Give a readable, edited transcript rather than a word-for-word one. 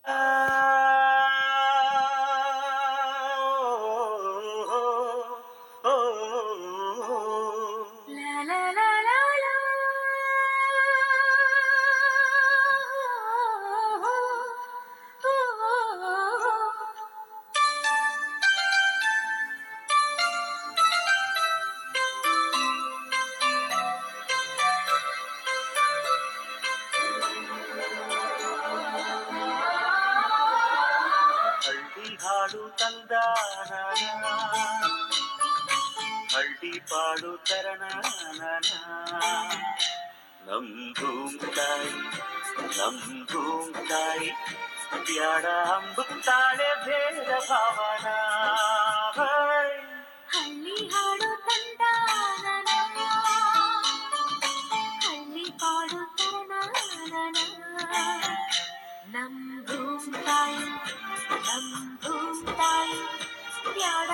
ಆ, ಓ, ಲಾ ಲಾ ಲಾ ಲಾ ಲಾ. ಹಳ್ಳಿ ಹಾಡು ತಂದ ಹಳ್ಳಿ ಪಾಡು ತರಣ ನಮ್ ಭೂಮ್ತಾಯಿ ನಮ್ ಭೂಮ್ತಾಯಿ ಬ್ಯಾಡ ಅಂಬುತ್ತಾಳೆ ಭೇದ ಭಾವನ ಹಳ್ಳಿ ಹಾಡು ತಂದ ಹಳ್ಳಿ ಪಾಡು ತರನ ನಮ್ ಭೂಮ್ ತಾಯಿ ನಮ್ ಭೂಮ್ ತಾಯಿ ಬ್ಯಾಡ